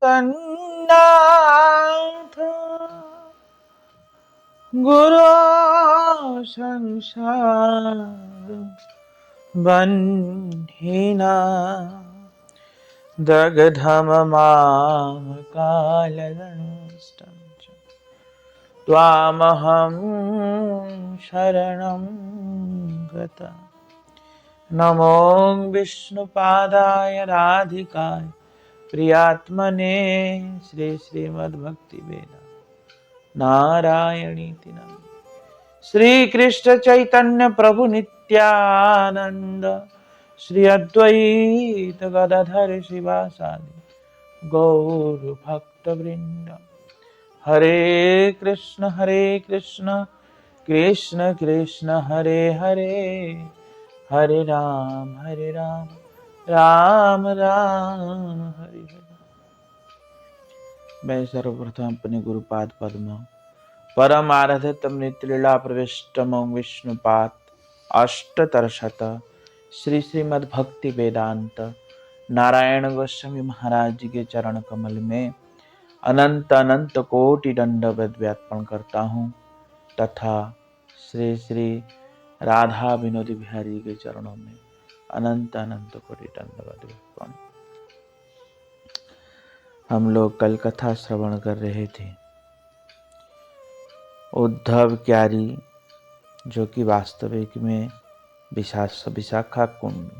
जगन्नाथ गुरो संसार बन्धिना दग्धममाकालदंष्टं त्वामहं शरणं गता। नमो विष्णुपादाय राधिकाय प्रियात्मने श्री श्रीमद्भक्ति वेदांत नारायणीति नमः। श्री कृष्ण चैतन्य प्रभु नित्यानंद श्री अद्वैत गदाधर शिवासादि गौर भक्त वृंद। हरे कृष्ण कृष्ण कृष्ण हरे हरे, हरे राम राम राम हरे हरे। मैं सर्वप्रथम अपने गुरुपाद पद्म परम आराध्यतम नित्रीला प्रविष्टम विष्णुपाद अष्टतरशत श्री श्रीमद् भक्ति वेदांत नारायण गोस्वामी महाराज जी के चरण कमल में अनंत अनंत कोटि दंडवत व्यापन करता हूँ तथा श्री श्री राधा विनोद बिहारी के चरणों में अनंत अनंत कोटि दंडवत व्यापन। हम लोग कल कथा श्रवण कर रहे थे। उद्धव क्यारी जो कि वास्तविक में विशाखा कुंड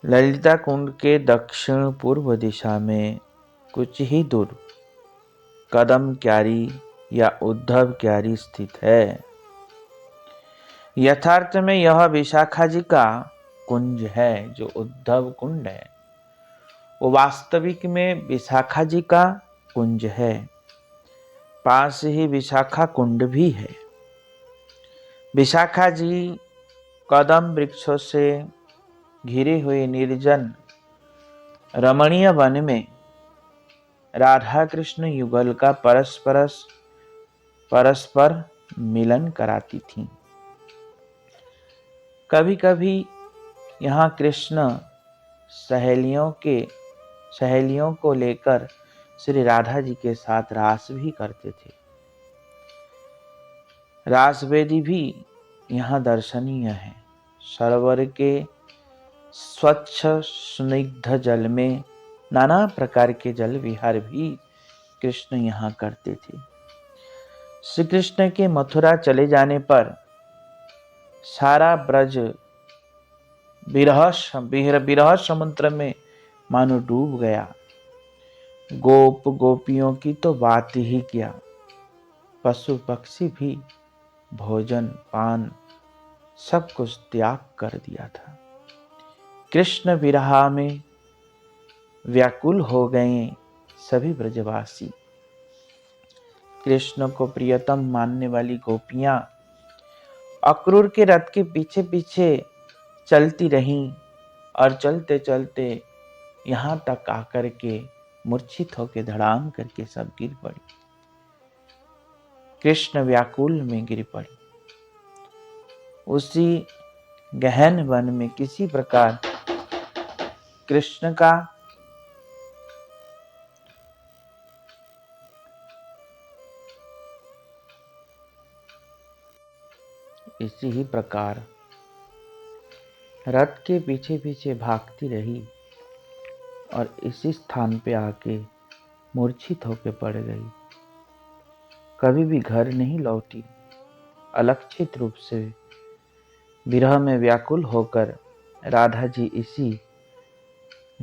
ललिता कुंड के दक्षिण पूर्व दिशा में कुछ ही दूर कदम क्यारी या उद्धव क्यारी स्थित है। यथार्थ में यह विशाखा जी का कुंज है। जो उद्धव कुंड है वो वास्तविक में विशाखा जी का कुंज है। पास ही विशाखा कुंड भी है। विशाखा जी कदम वृक्षों से घिरे हुए निर्जन रमणीय वन में राधा कृष्ण युगल का परस्पर मिलन कराती थीं। कभी कभी यहाँ कृष्ण सहेलियों को लेकर श्री राधा जी के साथ रास भी करते थे। रास वेदी भी यहाँ दर्शनीय है। सरोवर के स्वच्छ स्निग्ध जल में नाना प्रकार के जल विहार भी कृष्ण यहाँ करते थे। श्री कृष्ण के मथुरा चले जाने पर सारा ब्रज विरह समुद्र में मानो डूब गया। गोपियों की तो बात ही क्या, पशु पक्षी भी भोजन पान सब कुछ त्याग कर दिया था। कृष्ण विरह में व्याकुल हो गए सभी ब्रजवासी। कृष्ण को प्रियतम मानने वाली गोपियां अक्रूर के रथ के पीछे पीछे चलती रहीं और चलते चलते यहाँ तक आकर के मूर्छित होकर धड़ाम करके सब गिर पड़ी। कृष्ण व्याकुल में गिर पड़ी। उसी गहन वन में किसी प्रकार कृष्ण का इसी ही प्रकार रथ के पीछे पीछे भागती रही और इसी स्थान पे आके मूर्छित होकर पड़ गई। कभी भी घर नहीं लौटी। अलक्षित रूप से विरह में व्याकुल होकर राधा जी इसी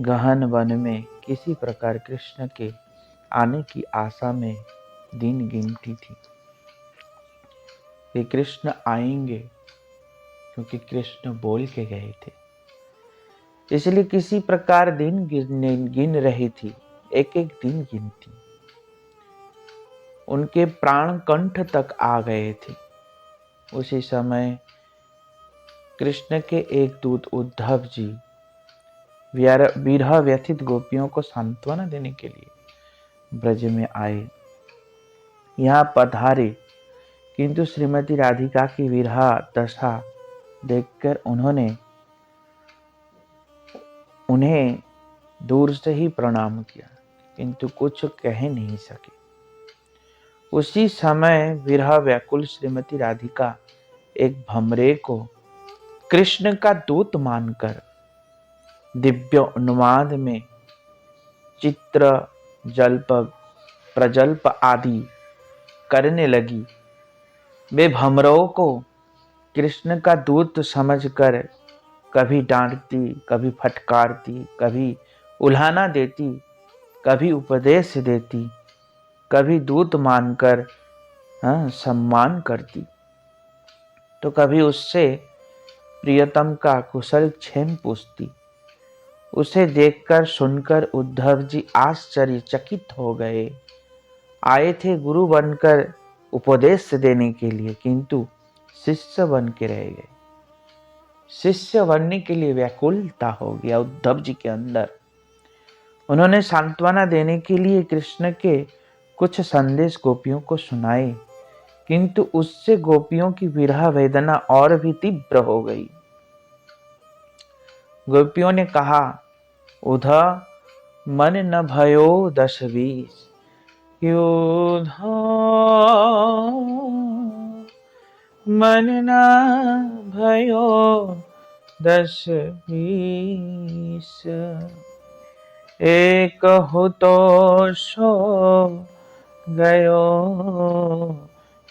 गहन वन में किसी प्रकार कृष्ण के आने की आशा में दिन गिनती थी कि कृष्ण आएंगे, क्योंकि कृष्ण बोल के गए थे। इसलिए किसी प्रकार दिन गिन रही थी। एक एक दिन गिनती। उनके प्राण कंठ तक आ गए थे। उसी समय कृष्ण के एक दूत उद्धव जी विरह व्यथित गोपियों को सांत्वना देने के लिए ब्रज में आए। यहाँ पधारे, किंतु श्रीमती राधिका की विरह दशा देखकर उन्हें दूर से ही प्रणाम किया, किंतु कुछ कह नहीं सके। उसी समय विरह व्याकुल श्रीमती राधिका एक भमरे को कृष्ण का दूत मानकर दिव्य उन्माद में चित्र जल्प प्रजल्प आदि करने लगी। वे भमरों को कृष्ण का दूत समझकर कभी डांटती, कभी फटकारती, कभी उल्हाना देती, कभी उपदेश देती, कभी दूत मानकर सम्मान करती, तो कभी उससे प्रियतम का कुशल क्षेम पूछती। उसे देखकर सुनकर उद्धव जी आश्चर्यचकित हो गए। आए थे गुरु बनकर उपदेश देने के लिए, किंतु शिष्य बन के रह गए। शिष्य बनने के लिए व्याकुलता हो गया उद्धव जी के अंदर। उन्होंने सांत्वना देने के लिए कृष्ण के कुछ संदेश गोपियों को सुनाए, किंतु उससे गोपियों की विरह वेदना और भी तीव्र हो गई। गोपियों ने कहा, उधा मन न भयो 10-20, मन न भयो 10-20, एक हो तो सो गयो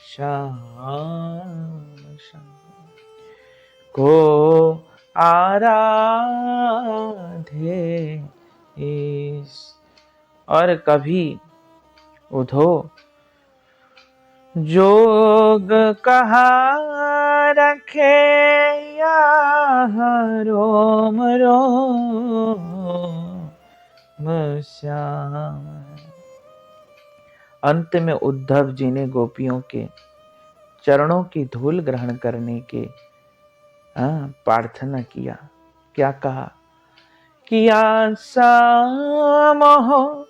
श्याम को आराधे इस। और कभी उधो जोग कहा रखे या रोम रोम श्याम। अंत में उद्धव जी ने गोपियों के चरणों की धूल ग्रहण करने के प्रार्थना किया। क्या कहा? किया साम हो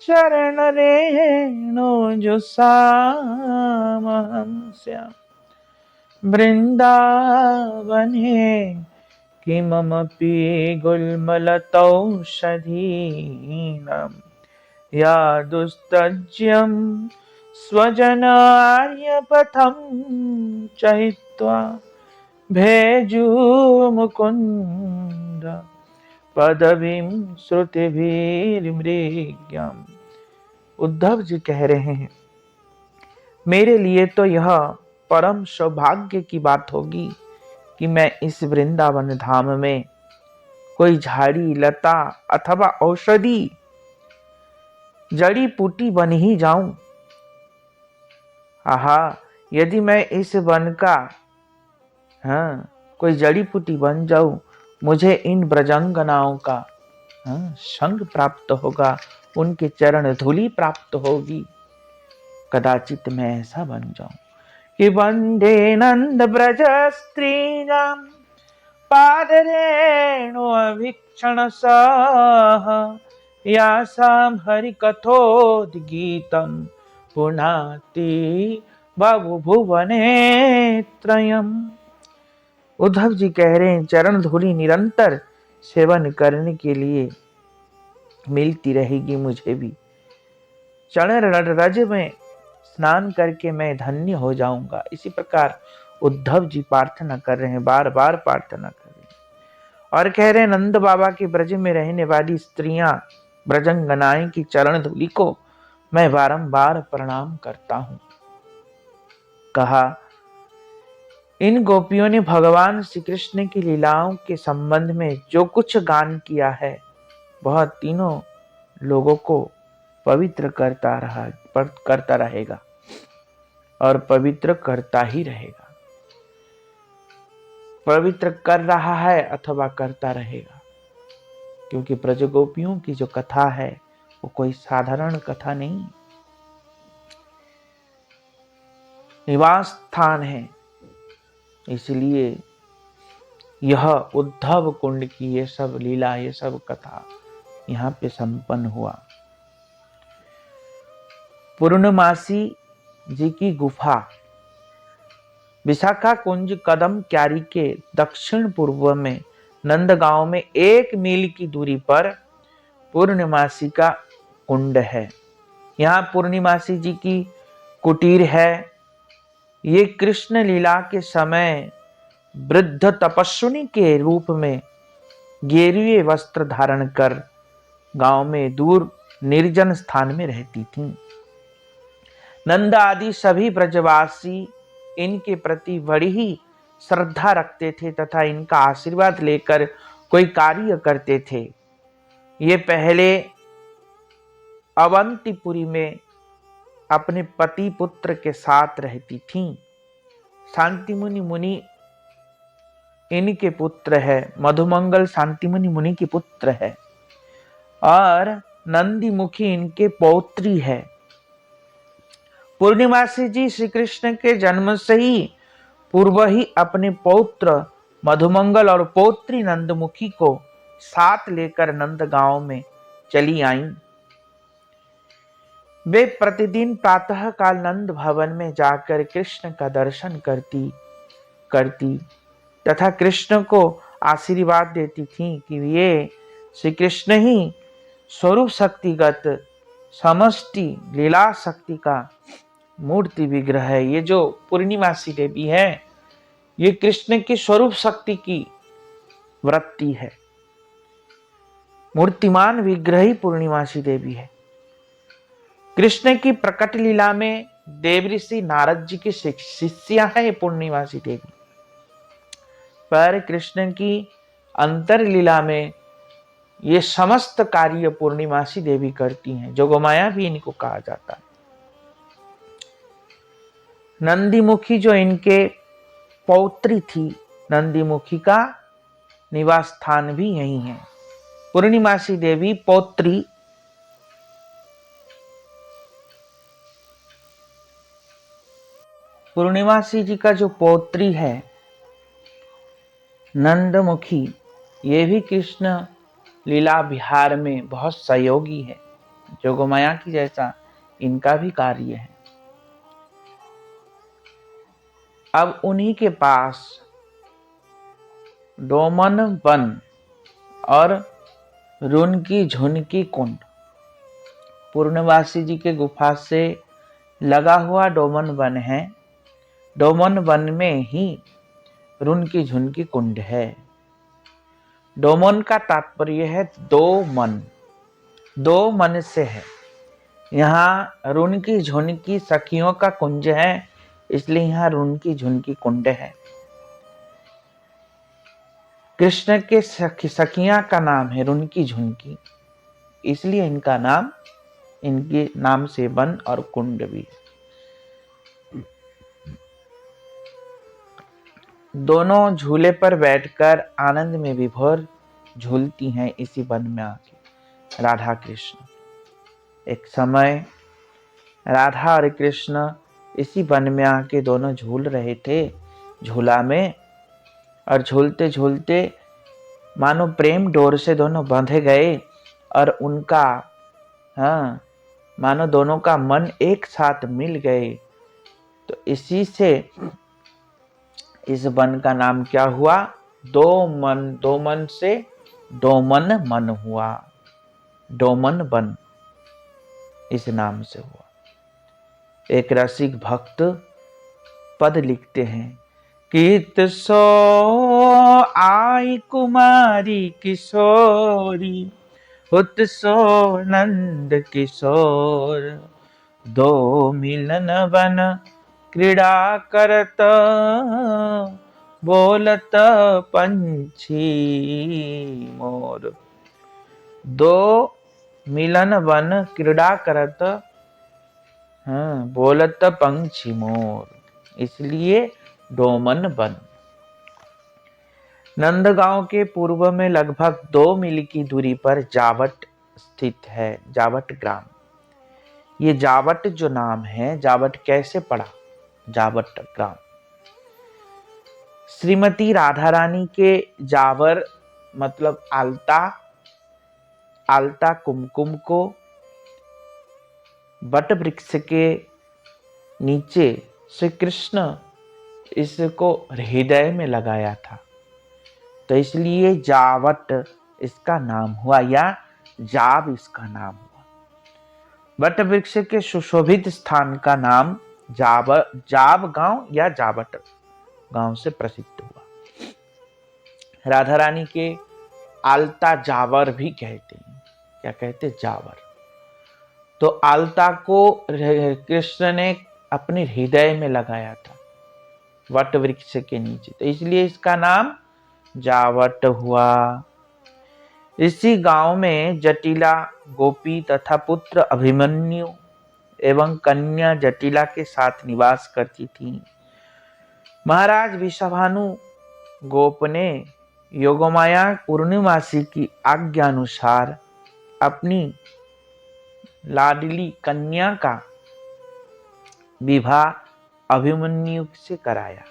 चरण रेणु जो साम श्याम, वृंदावने कि ममपि गुल्मलतौषधीनां या दुस्तज्यं स्वजनार्यपथं चहित्वा भेजू मुकुंद पदवीं श्रुतिभिर्मृग्यम्। उद्धव जी कह रहे हैं, मेरे लिए तो यह परम सौभाग्य की बात होगी कि मैं इस वृंदावन धाम में कोई झाड़ी लता अथवा औषधि जड़ी बूटी बन ही जाऊं। आहा, यदि मैं इस वन का कोई जड़ी बूटी बन जाऊं, मुझे इन ब्रजंगनाओं का संग प्राप्त होगा, उनके चरण धूलि प्राप्त होगी। कदाचित मैं ऐसा बन जाऊं कि वंदे नंद ब्रज स्त्रीणां पादरेणु अभीक्षण सह यासां हरि कथोद्गीतं पुनाति बहु भुवने त्रयम्। उद्धव जी कह रहे हैं, चरण धूलि निरंतर सेवन करने के लिए मिलती रहेगी मुझे भी। चरण रज में स्नान करके मैं धन्य हो जाऊंगा। इसी प्रकार उद्धव जी प्रार्थना कर रहे हैं, बार बार प्रार्थना कर रहे हैं और कह रहे हैं, नंद बाबा के ब्रज में रहने वाली स्त्रियां ब्रजंगनाएं की चरण धूलि को मैं बारंबार प्रणाम करता हूं। कहा, इन गोपियों ने भगवान श्री कृष्ण की लीलाओं के संबंध में जो कुछ गान किया है, वह तीनों लोगों को पवित्र करता रहेगा और पवित्र करता ही रहेगा। पवित्र कर रहा है अथवा करता रहेगा, क्योंकि ब्रज गोपियों की जो कथा है वो कोई साधारण कथा नहीं, निवास स्थान है। इसलिए यह उद्धव कुंड की ये सब लीला, ये सब कथा यहाँ पे संपन्न हुआ। पूर्णमासी जी की गुफा विशाखा कुंज कदम क्यारी के दक्षिण पूर्व में नंदगांव में 1 मील की दूरी पर पूर्णिमासी का कुंड है। यहाँ पूर्णिमासी जी की कुटीर है। ये कृष्ण लीला के समय वृद्ध तपस्विनी के रूप में गेरुए वस्त्र धारण कर गांव में दूर निर्जन स्थान में रहती थीं। नंद आदि सभी ब्रजवासी इनके प्रति बड़ी ही श्रद्धा रखते थे तथा इनका आशीर्वाद लेकर कोई कार्य करते थे। ये पहले अवंतीपुरी में अपने पति पुत्र के साथ रहती थीं। शांतिमुनि मुनि इनके पुत्र है। मधुमंगल शांतिमुनि मुनि के पुत्र है और नंदीमुखी इनके पौत्री है। पूर्णिमासी जी श्री कृष्ण के जन्म से ही पूर्व ही अपने पौत्र मधुमंगल और पौत्री नंदमुखी को साथ लेकर नंद गांव में चली आईं। वे प्रतिदिन प्रातः काल नंद भवन में जाकर कृष्ण का दर्शन करती तथा कृष्ण को आशीर्वाद देती थीं कि ये श्री कृष्ण ही स्वरूप शक्तिगत समष्टि लीला शक्ति का मूर्ति विग्रह है। ये जो पूर्णिमासी देवी है ये कृष्ण की स्वरूप शक्ति की वृत्ति है। मूर्तिमान विग्रह ही पूर्णिमासी देवी है। कृष्ण की प्रकट लीला में देवऋषि नारद जी की शिष्या है पूर्णिमासी देवी, पर कृष्ण की अंतर लीला में ये समस्त कार्य पूर्णिमासी देवी करती हैं। जोगमाया भी इनको कहा जाता है। नंदीमुखी जो इनके पौत्री थी, नंदीमुखी का निवास स्थान भी यही है। पूर्णिमासी देवी पौत्री पूर्णिमासी जी का जो पौत्री है नंदमुखी, ये भी कृष्ण लीला विहार में बहुत सहयोगी है। जोगमाया की जैसा इनका भी कार्य है। अब उन्हीं के पास डोमन वन और रुनकी झुनकी कुंड, पूर्णवासी जी के गुफा से लगा हुआ डोमन वन है। डोमन वन में ही रुनकी झुनकी कुंड है। डोमन का तात्पर्य है दो मन, दो मन से है। यहाँ रुनकी झुनकी सखियों का कुंज है, इसलिए यहाँ रुनकी झुनकी कुंड है। कृष्ण के सखियां का नाम है रुनकी झुनकी, इसलिए इनका नाम, इनके नाम से वन और कुंड भी। दोनों झूले पर बैठकर आनंद में विभोर झूलती हैं इसी वन में आके राधा कृष्ण। एक समय राधा और कृष्ण इसी वन में आके दोनों झूल रहे थे झूला में, और झूलते झूलते मानो प्रेम डोर से दोनों बंधे गए और उनका मानो दोनों का मन एक साथ मिल गए। तो इसी से इस वन का नाम क्या हुआ? दो मन से डोमन मन हुआ, डोमन वन इस नाम से हुआ। एक रसिक भक्त पद लिखते हैं, कित सो आई कुमारी किशोरी, हुत सो नंद किशोर, दो मिलन वन क्रीड़ा करत, बोलत पंछी मोर। दो मिलन वन क्रीड़ा करत, बोलत पंछी मोर, इसलिए डोमन वन। नंदगांव के पूर्व में लगभग 2 मील की दूरी पर जावट स्थित है, जावट ग्राम। ये जावट जो नाम है, जावट कैसे पड़ा? जावट ग्राम श्रीमती राधा रानी के जावर मतलब आलता, आलता कुमकुम को बट वृक्ष के नीचे श्री कृष्ण इसको हृदय में लगाया था, तो इसलिए जावट इसका नाम हुआ, या जाब इसका नाम हुआ। वट वृक्ष के सुशोभित स्थान का नाम जाब गांव या जाबट गांव से प्रसिद्ध हुआ। राधा रानी के आलता जावर भी कहते हैं। क्या कहते? जावर। तो आलता को कृष्ण ने अपने हृदय में लगाया था वट वृक्ष के नीचे, तो इसलिए इसका नाम जावट हुआ। इसी गांव में जटिला गोपी तथा पुत्र अभिमन्यु एवं कन्या जटिला के साथ निवास करती थी। महाराज विषभानु गोप ने योगमाया पूर्णिमासी की आज्ञा अनुसार अपनी लाडली कन्या का विवाह अभिमन्यु से कराया।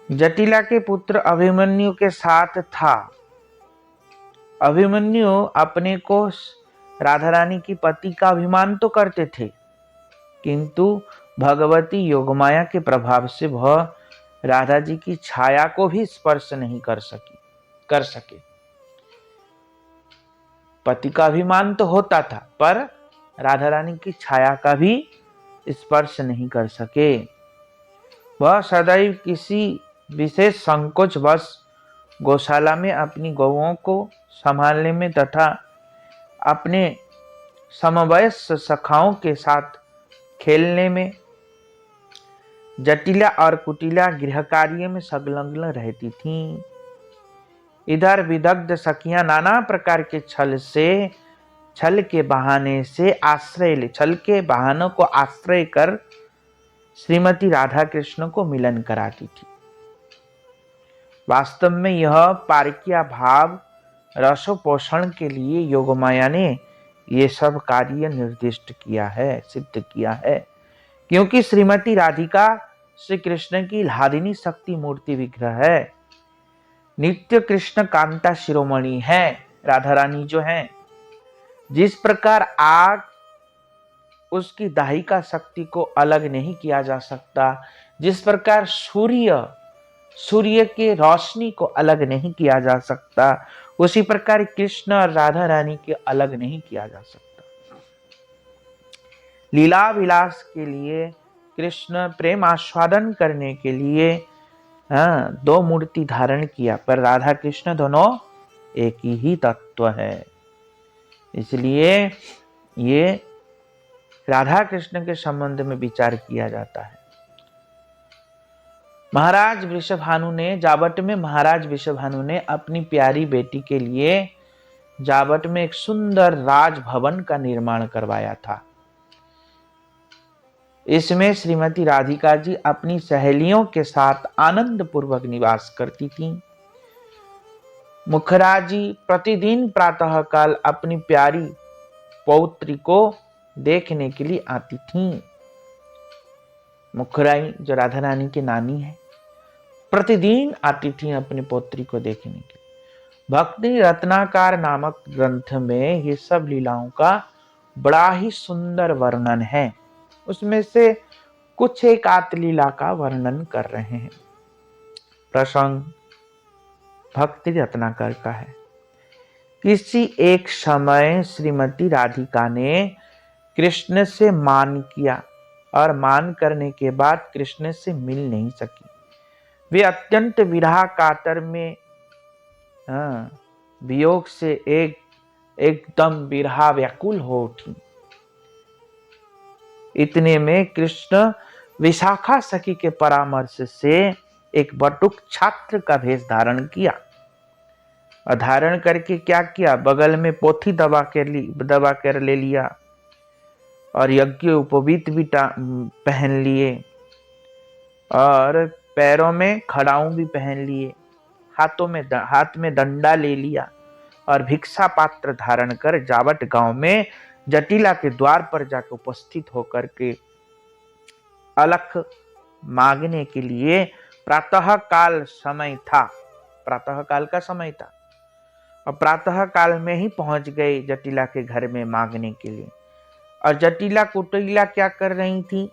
जटिला के पुत्र अभिमन्यु के साथ था। अभिमन्यु अपने को राधा रानी की पति का अभिमान तो करते थे, किंतु भगवती योगमाया के प्रभाव से वह राधा जी की छाया को भी स्पर्श नहीं कर सके। पति का अभिमान तो होता था, पर राधा रानी की छाया का भी स्पर्श नहीं कर सके। वह सदैव किसी विशेष संकोच वश गौशाला में अपनी गौओं को संभालने में तथा अपने समवयस्क सखाओं के साथ खेलने में, जटिला और कुटिला गृह कार्य में संलग्न रहती थीं। इधर विदग्ध सखियां नाना प्रकार के छल के बहानों को आश्रय कर श्रीमती राधा कृष्ण को मिलन कराती थी। वास्तव में यह पारकिया भाव रसोपोषण के लिए योगमाया ने ये सब कार्य निर्दिष्ट किया है, सिद्ध किया है, क्योंकि श्रीमती राधिका श्री कृष्ण की लादिनी शक्ति मूर्ति विग्रह है। नित्य कृष्ण कांता शिरोमणि है राधा रानी जो है। जिस प्रकार आग उसकी दाहिका शक्ति को अलग नहीं किया जा सकता, जिस प्रकार सूर्य के रोशनी को अलग नहीं किया जा सकता, उसी प्रकार कृष्ण और राधा रानी के अलग नहीं किया जा सकता। लीला विलास के लिए कृष्ण प्रेम आस्वादन करने के लिए दो मूर्ति धारण किया, पर राधा कृष्ण दोनों एक ही तत्व है। इसलिए ये राधा कृष्ण के संबंध में विचार किया जाता है। महाराज वृषभानु ने अपनी प्यारी बेटी के लिए जावट में एक सुंदर राजभवन का निर्माण करवाया था। इसमें श्रीमती राधिका जी अपनी सहेलियों के साथ आनंद पूर्वक निवास करती थीं। मुखरा जी प्रतिदिन प्रातः काल अपनी प्यारी पौत्री को देखने के लिए आती थीं। मुखराई जो राधा रानी की नानी है, प्रतिदिन आती थी अपनी पौत्री को देखने के लिए। भक्ति रत्नाकर नामक ग्रंथ में ये सब लीलाओं का बड़ा ही सुंदर वर्णन है। उसमें से कुछ एक आत लीला का वर्णन कर रहे हैं। प्रसंग भक्ति रत्नाकर का है। किसी एक समय श्रीमती राधिका ने कृष्ण से मान किया और मान करने के बाद कृष्ण से मिल नहीं सकी। वे अत्यंत विरह कातर में वियोग से एकदम विरह व्याकुल हो उठी। इतने में कृष्ण विशाखा सखी के परामर्श से एक बटुक छात्र का भेष धारण किया और धारण करके क्या किया, बगल में पोथी दबा कर ले लिया और यज्ञ उपवीत भी पहन लिए और पैरों में खड़ाऊं भी पहन लिए, हाथ में डंडा ले लिया और भिक्षा पात्र धारण कर जावट गांव में जटिला के द्वार पर जाकर उपस्थित होकर के अलख मांगने के लिए प्रातः काल का समय था और प्रातः काल में ही पहुंच गए जटिला के घर में मांगने के लिए। और जटिला कुटिला क्या कर रही थी,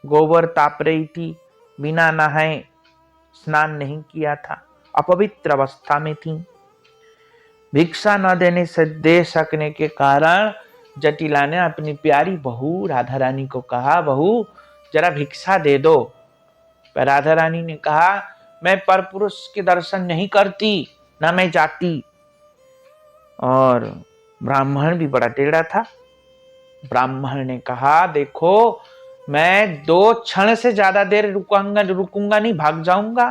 गोबर ताप रही थी, बिना नहाए स्नान नहीं किया था अपवित्र अवस्था में थीं। भिक्षा न दे सकने के कारण जटिला ने अपनी प्यारी बहू राधा रानी को कहा, बहू जरा भिक्षा दे दो। पर राधा रानी ने कहा, मैं परपुरुष के दर्शन नहीं करती, ना मैं जाती। और ब्राह्मण भी बड़ा टेढ़ा था। ब्राह्मण ने कहा, देखो मैं 2 क्षण से ज्यादा देर रुकूंगा नहीं, भाग जाऊंगा,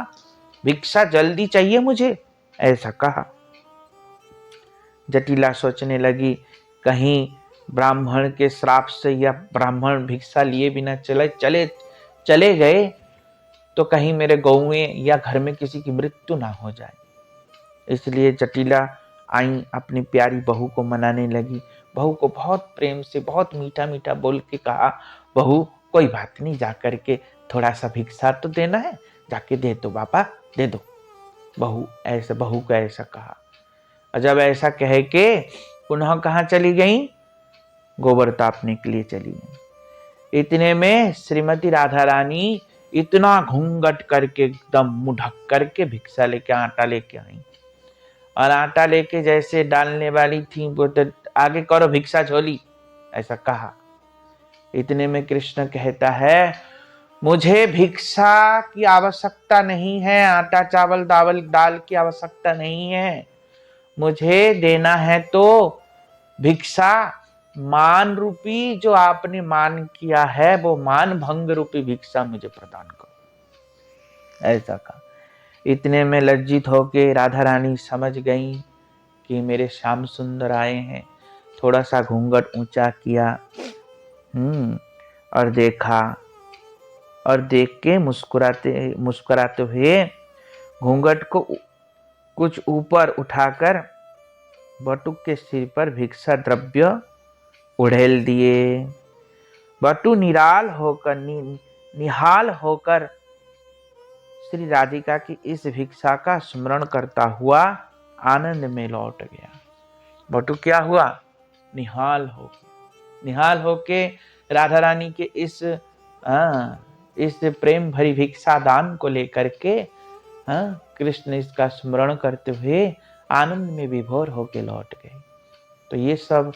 भिक्षा जल्दी चाहिए मुझे, ऐसा कहा। जटिला सोचने लगी, कहीं ब्राह्मण के श्राप से या ब्राह्मण भिक्षा लिए बिना चले गए तो कहीं मेरे गौ में या घर में किसी की मृत्यु ना हो जाए। इसलिए जटिला आई, अपनी प्यारी बहू को मनाने लगी। बहू को बहुत प्रेम से बहुत मीठा मीठा बोल के कहा, बहू कोई बात नहीं, जाकर के थोड़ा सा भिक्षा तो देना है, जाके दे दो बाबा, दे दो। बहू को ऐसा कहा। और जब ऐसा कह के पुनः कहाँ चली गई? गोबर तापने के लिए चली गई। इतने में श्रीमती राधा रानी इतना घूंघट करके एकदम मुंह ढक करके भिक्षा लेके आटा लेके आई। और आटा लेके जैसे डालने वाली थी, वो तो आगे करो भिक्षा झोली, ऐसा कहा। इतने में कृष्ण कहता है, मुझे भिक्षा की आवश्यकता नहीं है, आटा चावल दाल की आवश्यकता नहीं है, मुझे देना है तो भिक्षा मान रूपी, जो आपने मान किया है वो मान भंग रूपी भिक्षा मुझे प्रदान करो, ऐसा कहा। इतने में लज्जित होके राधा रानी समझ गई कि मेरे श्याम सुंदर आए हैं। थोड़ा सा घूंघट ऊंचा किया और देखा, और देख के मुस्कुराते हुए घूंघट को कुछ ऊपर उठाकर बटुक के सिर पर भिक्षा द्रव्य उड़ेल दिए। बटु निहाल होकर श्री राधिका की इस भिक्षा का स्मरण करता हुआ आनंद में लौट गया। बटु क्या हुआ? निहाल होके राधा रानी के इस प्रेम भरी भिक्षा दान को लेकर के कृष्ण इसका स्मरण करते हुए आनंद में विभोर होके लौट गए। तो ये सब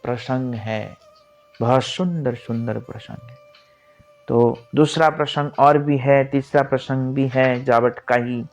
प्रसंग है, बहुत सुंदर सुंदर प्रसंग है। तो दूसरा प्रसंग और भी है, तीसरा प्रसंग भी है जावट का ही।